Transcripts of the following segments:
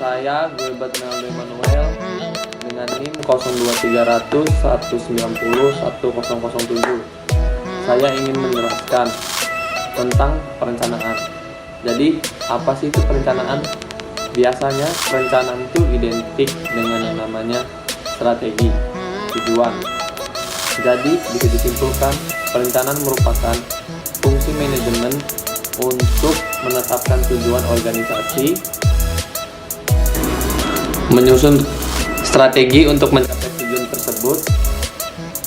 Saya Gilbert Naldo Emmanuel dengan NIM 02300 190 1007. Saya ingin menjelaskan tentang perencanaan. Jadi, apa sih itu perencanaan? Biasanya perencanaan itu identik dengan yang namanya strategi, tujuan. Jadi, bisa disimpulkan perencanaan merupakan fungsi manajemen untuk menetapkan tujuan organisasi, menyusun strategi untuk mencapai tujuan tersebut,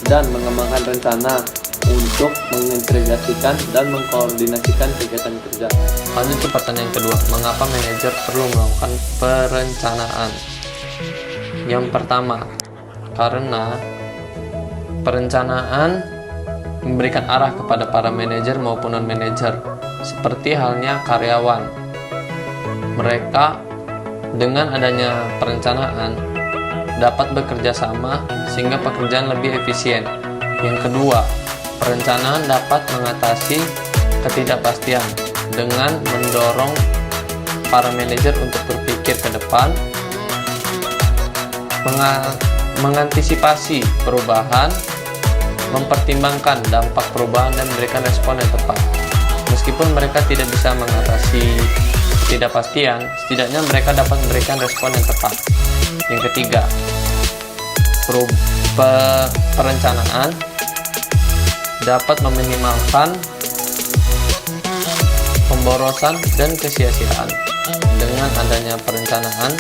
dan mengembangkan rencana untuk mengintegrasikan dan mengkoordinasikan kegiatan kerja. Lanjut ke pertanyaan kedua, mengapa manajer perlu melakukan perencanaan? Yang pertama, karena perencanaan memberikan arah kepada para manajer maupun non-manajer, seperti halnya karyawan. Mereka dengan adanya perencanaan dapat bekerja sama sehingga pekerjaan lebih efisien. Yang kedua, perencanaan dapat mengatasi ketidakpastian dengan mendorong para manajer untuk berpikir ke depan, mengantisipasi perubahan, mempertimbangkan dampak perubahan dan memberikan respon yang tepat. Meskipun mereka tidak bisa mengatasi ketidakpastian, setidaknya mereka dapat memberikan respon yang tepat. Yang ketiga, perencanaan dapat meminimalkan pemborosan dan kesia-siaan. Dengan adanya perencanaan,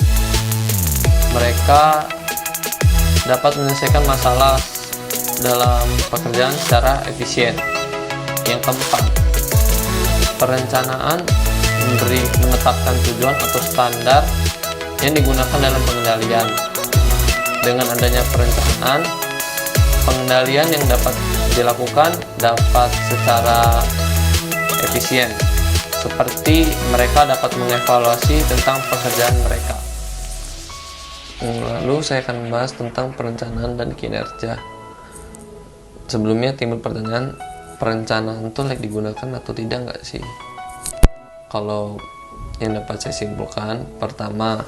mereka dapat menyelesaikan masalah dalam pekerjaan secara efisien. Yang keempat, perencanaan menetapkan tujuan atau standar yang digunakan dalam pengendalian. Dengan adanya perencanaan, pengendalian yang dapat dilakukan dapat secara efisien, seperti mereka dapat mengevaluasi tentang pekerjaan mereka. Lalu saya akan membahas tentang perencanaan dan kinerja. Sebelumnya timbul pertanyaan, perencanaan itu digunakan atau tidak nggak sih? Kalau yang dapat saya simpulkan, pertama,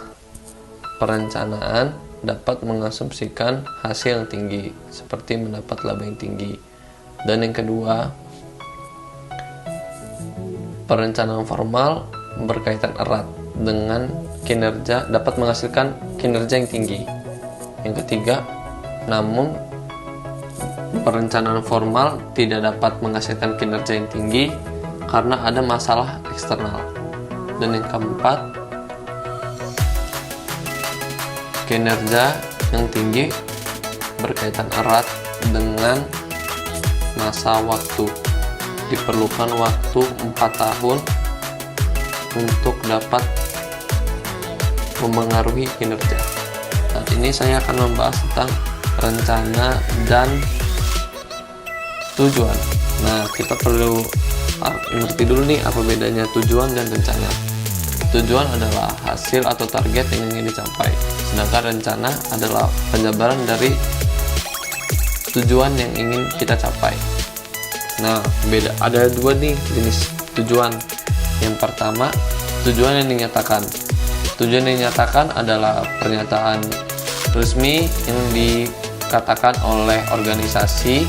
perencanaan dapat mengasumsikan hasil yang tinggi, seperti mendapat laba yang tinggi. Dan yang kedua, perencanaan formal berkaitan erat dengan kinerja, dapat menghasilkan kinerja yang tinggi. Yang ketiga, namun perencanaan formal tidak dapat menghasilkan kinerja yang tinggi karena ada masalah eksternal. Dan yang keempat, kinerja yang tinggi berkaitan erat dengan masa waktu. Diperlukan waktu 4 tahun untuk dapat memengaruhi kinerja. Saat ini saya akan membahas tentang rencana dan tujuan. Nah, kita perlu ngerti dulu nih apa bedanya tujuan dan rencana. Tujuan adalah hasil atau target yang ingin dicapai, sedangkan rencana adalah penjabaran dari tujuan yang ingin kita capai. Nah, ada dua nih jenis tujuan. Yang pertama, tujuan yang dinyatakan. Tujuan yang dinyatakan adalah pernyataan resmi yang dikatakan oleh organisasi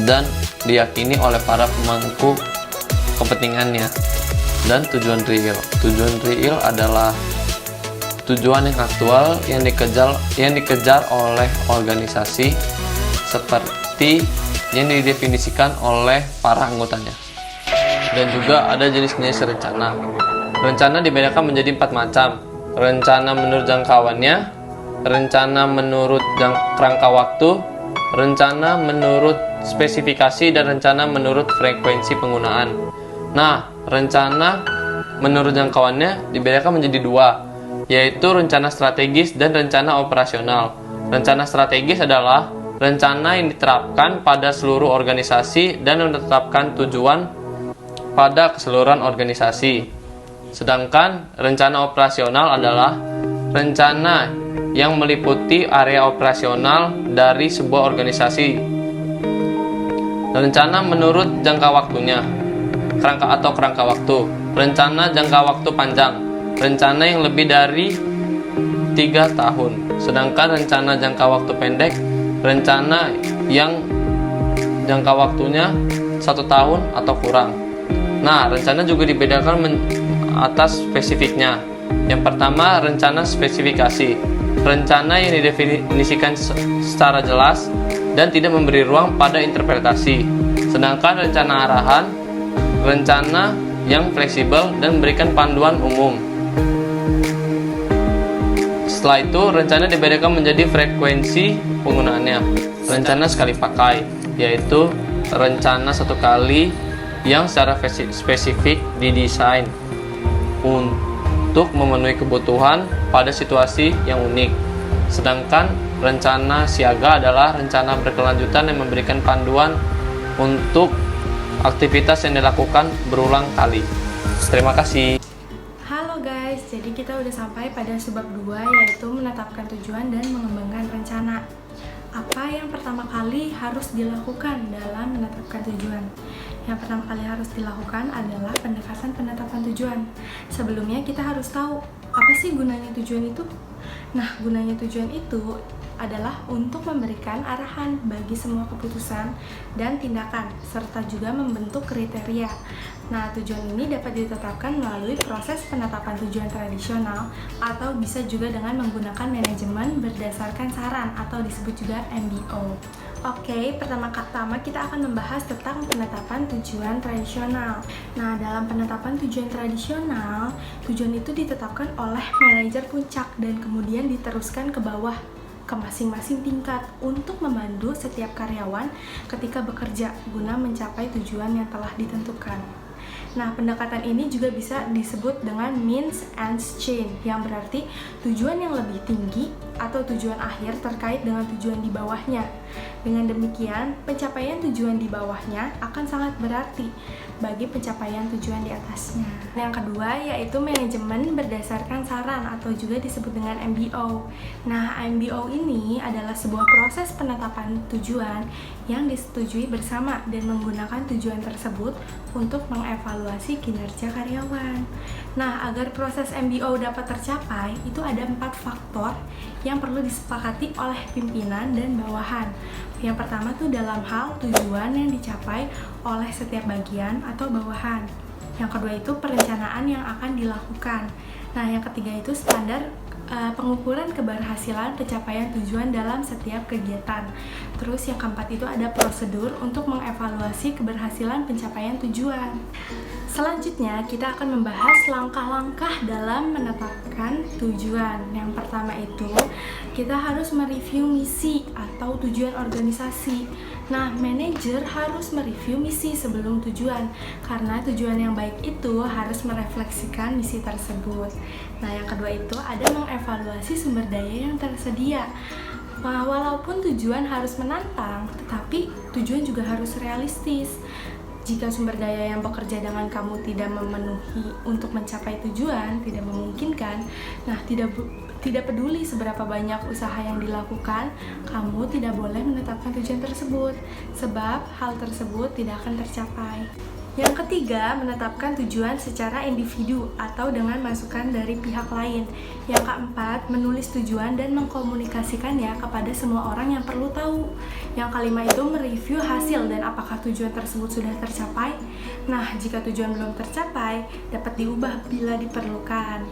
dan diyakini oleh para pemangku kepentingannya. Dan tujuan real adalah tujuan yang aktual yang dikejar oleh organisasi, seperti yang didefinisikan oleh para anggotanya. Dan juga ada jenis-jenis rencana. Rencana dibedakan menjadi 4 macam. Rencana menurut jangkauannya, rencana menurut kerangka waktu, rencana menurut spesifikasi, dan rencana menurut frekuensi penggunaan. Nah, rencana menurut jangkauannya dibedakan menjadi 2, yaitu rencana strategis dan rencana operasional. Rencana strategis adalah rencana yang diterapkan pada seluruh organisasi dan menetapkan tujuan pada keseluruhan organisasi. Sedangkan rencana operasional adalah rencana yang meliputi area operasional dari sebuah organisasi. Rencana menurut jangka waktunya, kerangka waktu. Rencana jangka waktu panjang. rencana yang lebih dari 3 tahun. Sedangkan rencana jangka waktu pendek, rencana yang jangka waktunya 1 tahun atau kurang. Nah, rencana juga dibedakan atas spesifiknya. Yang pertama, rencana spesifikasi. Rencana yang didefinisikan secara jelas dan tidak memberi ruang pada interpretasi. Sedangkan rencana arahan, rencana yang fleksibel dan memberikan panduan umum. Setelah itu, rencana dibedakan menjadi frekuensi penggunaannya. Rencana sekali pakai, yaitu rencana satu kali yang secara spesifik didesain untuk memenuhi kebutuhan pada situasi yang unik. Sedangkan rencana siaga adalah rencana berkelanjutan yang memberikan panduan untuk aktivitas yang dilakukan berulang kali. Terima kasih. Halo guys, jadi kita udah sampai pada sebab 2, yaitu menetapkan tujuan dan mengembangkan rencana. Apa yang pertama kali harus dilakukan dalam menetapkan tujuan? Yang pertama kali harus dilakukan adalah pendekatan penetapan tujuan. Sebelumnya kita harus tahu, apa sih gunanya tujuan itu? Nah, gunanya tujuan itu adalah untuk memberikan arahan bagi semua keputusan dan tindakan, serta juga membentuk kriteria. Nah, tujuan ini dapat ditetapkan melalui proses penetapan tujuan tradisional atau bisa juga dengan menggunakan manajemen berdasarkan saran atau disebut juga MBO. Oke, pertama kita akan membahas tentang penetapan tujuan tradisional. Nah, dalam penetapan tujuan tradisional, tujuan itu ditetapkan oleh manajer puncak dan kemudian diteruskan ke bawah ke masing-masing tingkat untuk memandu setiap karyawan ketika bekerja guna mencapai tujuan yang telah ditentukan. Nah, pendekatan ini juga bisa disebut dengan means and chain, yang berarti tujuan yang lebih tinggi atau tujuan akhir terkait dengan tujuan di bawahnya. Dengan demikian, pencapaian tujuan di bawahnya akan sangat berarti bagi pencapaian tujuan di atasnya. Yang kedua yaitu manajemen berdasarkan saran atau juga disebut dengan MBO. Nah, MBO ini adalah sebuah proses penetapan tujuan yang disetujui bersama dan menggunakan tujuan tersebut untuk mengevaluasi kinerja karyawan. Nah, agar proses MBO dapat tercapai, itu ada 4 faktor yang perlu disepakati oleh pimpinan dan bawahan. Yang pertama tuh dalam hal tujuan yang dicapai oleh setiap bagian atau bawahan. Yang kedua itu perencanaan yang akan dilakukan. Nah, yang ketiga itu standar pengukuran keberhasilan pencapaian tujuan dalam setiap kegiatan. Terus yang keempat itu ada prosedur untuk mengevaluasi keberhasilan pencapaian tujuan. Selanjutnya kita akan membahas langkah-langkah dalam menetapkan tujuan. Yang pertama itu kita harus mereview misi atau tujuan organisasi. Nah, manajer harus mereview misi sebelum tujuan, karena tujuan yang baik itu harus merefleksikan misi tersebut. Nah, yang kedua itu ada mengevaluasi sumber daya yang tersedia. Nah, walaupun tujuan harus menantang, tetapi tujuan juga harus realistis. Jika sumber daya yang bekerja dengan kamu tidak memenuhi untuk mencapai tujuan, tidak memungkinkan, nah tidak peduli seberapa banyak usaha yang dilakukan, kamu tidak boleh menetapkan tujuan tersebut, sebab hal tersebut tidak akan tercapai. Yang ketiga, menetapkan tujuan secara individu atau dengan masukan dari pihak lain. Yang keempat, menulis tujuan dan mengkomunikasikannya kepada semua orang yang perlu tahu. Yang kelima itu mereview hasil dan apakah tujuan tersebut sudah tercapai. Nah, jika tujuan belum tercapai, dapat diubah bila diperlukan.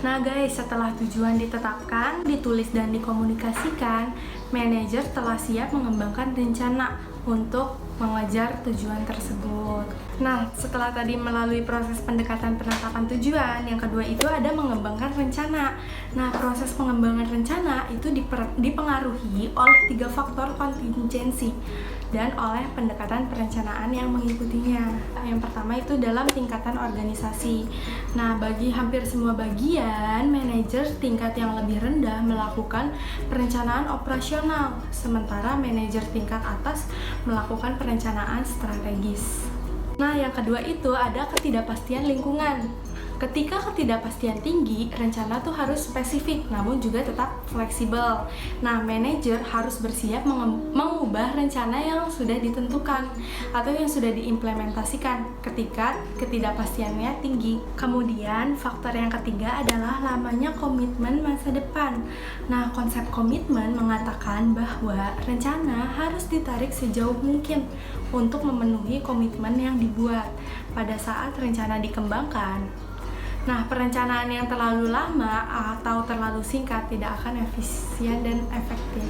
Nah guys, setelah tujuan ditetapkan, ditulis dan dikomunikasikan, manajer telah siap mengembangkan rencana untuk mengejar tujuan tersebut. Nah, setelah tadi melalui proses pendekatan penetapan tujuan, yang kedua itu ada mengembangkan rencana. Nah, proses pengembangan rencana itu dipengaruhi oleh 3 faktor kontingensi dan oleh pendekatan perencanaan yang mengikutinya. Yang pertama itu dalam tingkatan organisasi. Nah, bagi hampir semua bagian, manajer tingkat yang lebih rendah melakukan perencanaan operasional, sementara manajer tingkat atas melakukan perencanaan strategis. Nah, yang kedua itu ada ketidakpastian lingkungan. Ketika ketidakpastian tinggi, rencana tuh harus spesifik namun juga tetap fleksibel. Nah, manajer harus bersiap mengubah rencana yang sudah ditentukan atau yang sudah diimplementasikan ketika ketidakpastiannya tinggi. Kemudian, faktor yang ketiga adalah lamanya komitmen masa depan. Nah, konsep komitmen mengatakan bahwa rencana harus ditarik sejauh mungkin untuk memenuhi komitmen yang dibuat pada saat rencana dikembangkan. Nah, perencanaan yang terlalu lama atau terlalu singkat tidak akan efisien dan efektif.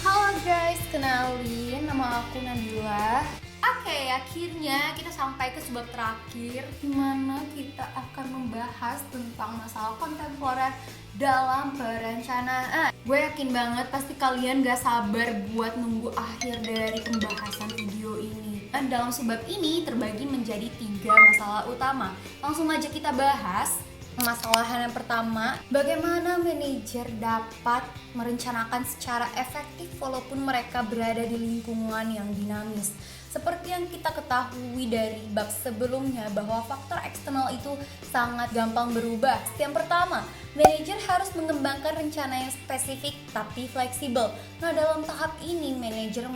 Halo guys, kenalin, nama aku Nabila. Oke, akhirnya kita sampai ke sebab terakhir di mana kita akan membahas tentang masalah kontemporer dalam perencanaan. Gue yakin banget pasti kalian gak sabar buat nunggu akhir dari pembahasan video ini. Dalam sebab ini terbagi menjadi 3 masalah utama. Langsung aja kita bahas. Masalah yang pertama, bagaimana manajer dapat merencanakan secara efektif walaupun mereka berada di lingkungan yang dinamis. Seperti yang kita ketahui dari bab sebelumnya bahwa faktor eksternal itu sangat gampang berubah. Yang pertama, manajer harus mengembangkan rencana yang spesifik tapi fleksibel. Nah, dalam tahap ini manajer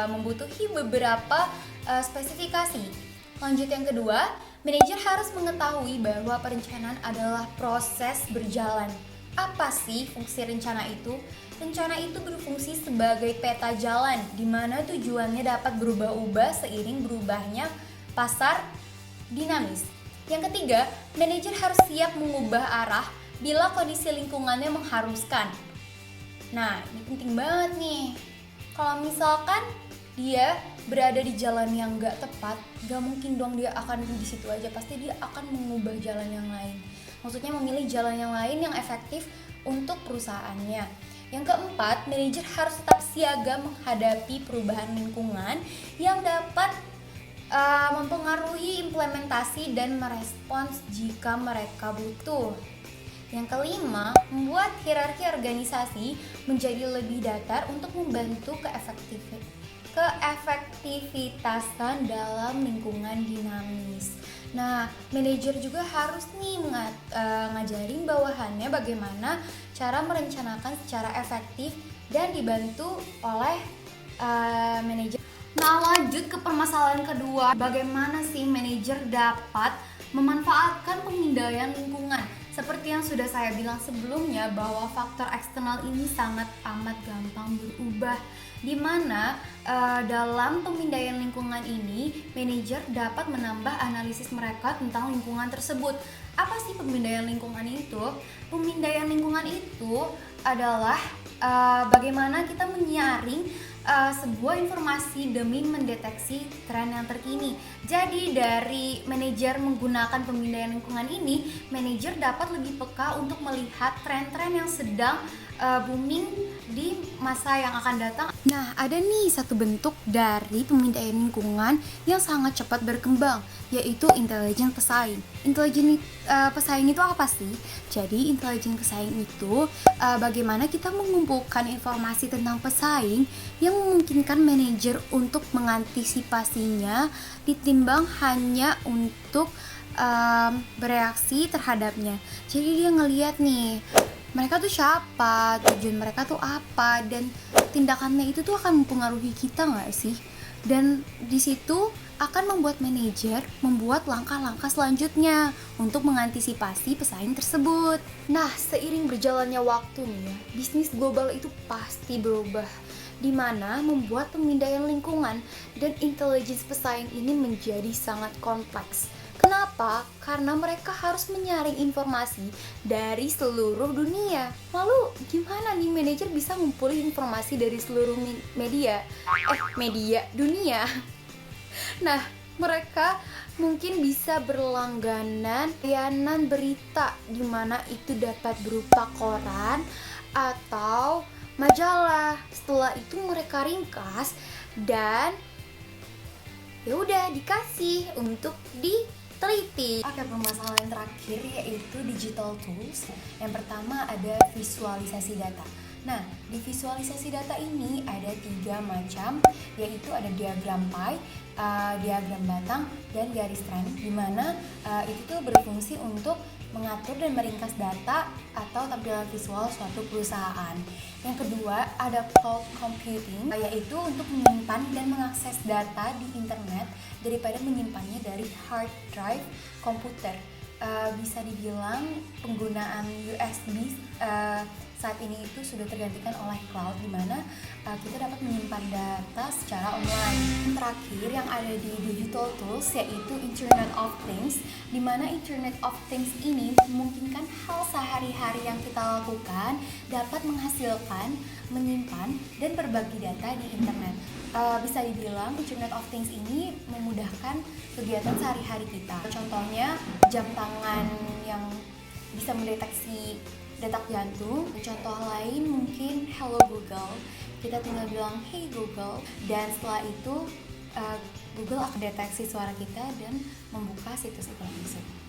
membutuhi beberapa spesifikasi. Lanjut yang kedua, manajer harus mengetahui bahwa perencanaan adalah proses berjalan. Apa sih fungsi rencana itu? Rencana itu berfungsi sebagai peta jalan di mana tujuannya dapat berubah-ubah seiring berubahnya pasar dinamis. Yang ketiga, manajer harus siap mengubah arah bila kondisi lingkungannya mengharuskan. Nah, ini penting banget nih. Kalau misalkan dia berada di jalan yang gak tepat, gak mungkin dong dia akan di situ aja, pasti dia akan mengubah jalan yang lain. Maksudnya memilih jalan yang lain yang efektif untuk perusahaannya. Yang keempat, manajer harus tetap siaga menghadapi perubahan lingkungan yang dapat mempengaruhi implementasi dan merespons jika mereka butuh. Yang kelima, membuat hierarki organisasi menjadi lebih datar untuk membantu keefektivitasan dalam lingkungan dinamis. Nah, manajer juga harus nih ngajarin bawahannya bagaimana cara merencanakan secara efektif dan dibantu oleh manajer. Nah, lanjut ke permasalahan kedua, bagaimana sih manajer dapat memanfaatkan pemindaian lingkungan? Seperti yang sudah saya bilang sebelumnya bahwa faktor eksternal ini sangat amat gampang berubah, di mana dalam pemindaian lingkungan ini manajer dapat menambah analisis mereka tentang lingkungan tersebut. Apa sih pemindaian lingkungan itu? Pemindaian lingkungan itu adalah bagaimana kita menyaring sebuah informasi demi mendeteksi tren yang terkini. Jadi dari manajer menggunakan pemindaian lingkungan ini, manajer dapat lebih peka untuk melihat tren-tren yang sedang booming di masa yang akan datang. Nah, ada nih satu bentuk dari pemindaian lingkungan yang sangat cepat berkembang, yaitu intelijen pesaing. Intelijen pesaing itu apa sih? Jadi intelijen pesaing itu bagaimana kita mengumpulkan informasi tentang pesaing yang memungkinkan manajer untuk mengantisipasinya ditimbang hanya untuk bereaksi terhadapnya. Jadi dia ngelihat nih, mereka tuh siapa, tujuan mereka tuh apa, dan tindakannya itu tuh akan mempengaruhi kita nggak sih? Dan di situ akan membuat manajer membuat langkah-langkah selanjutnya untuk mengantisipasi pesaing tersebut. Nah, seiring berjalannya waktu nih ya, bisnis global itu pasti berubah, di mana membuat pemindaian lingkungan dan intelijen pesaing ini menjadi sangat kompleks. Kenapa? Karena mereka harus menyaring informasi dari seluruh dunia. Lalu gimana nih manajer bisa ngumpulin informasi dari seluruh media dunia? Nah, mereka mungkin bisa berlangganan layanan berita di mana itu dapat berupa koran atau majalah. Setelah itu mereka ringkas dan ya udah dikasih untuk diteliti. Oke, permasalahan terakhir yaitu digital tools. Yang pertama ada visualisasi data. Nah, di visualisasi data ini ada 3 macam, yaitu ada diagram pie, diagram batang, dan garis tren, di mana itu tuh berfungsi untuk mengatur dan meringkas data atau tampilan visual suatu perusahaan. Yang kedua ada cloud computing, yaitu untuk menyimpan dan mengakses data di internet daripada menyimpannya dari hard drive komputer. Bisa dibilang penggunaan USB saat ini itu sudah tergantikan oleh cloud, di mana kita dapat menyimpan data secara online. Terakhir yang ada di digital tools yaitu Internet of Things, di mana Internet of Things ini memungkinkan hal sehari-hari yang kita lakukan dapat menghasilkan, menyimpan, dan berbagi data di internet. Bisa dibilang Internet of Things ini memudahkan kegiatan sehari-hari kita. Contohnya jam tangan yang bisa mendeteksi detak jantung. Contoh lain mungkin Hello Google. Kita tinggal bilang Hey Google, dan setelah itu Google akan deteksi suara kita dan membuka situs iklan tersebut.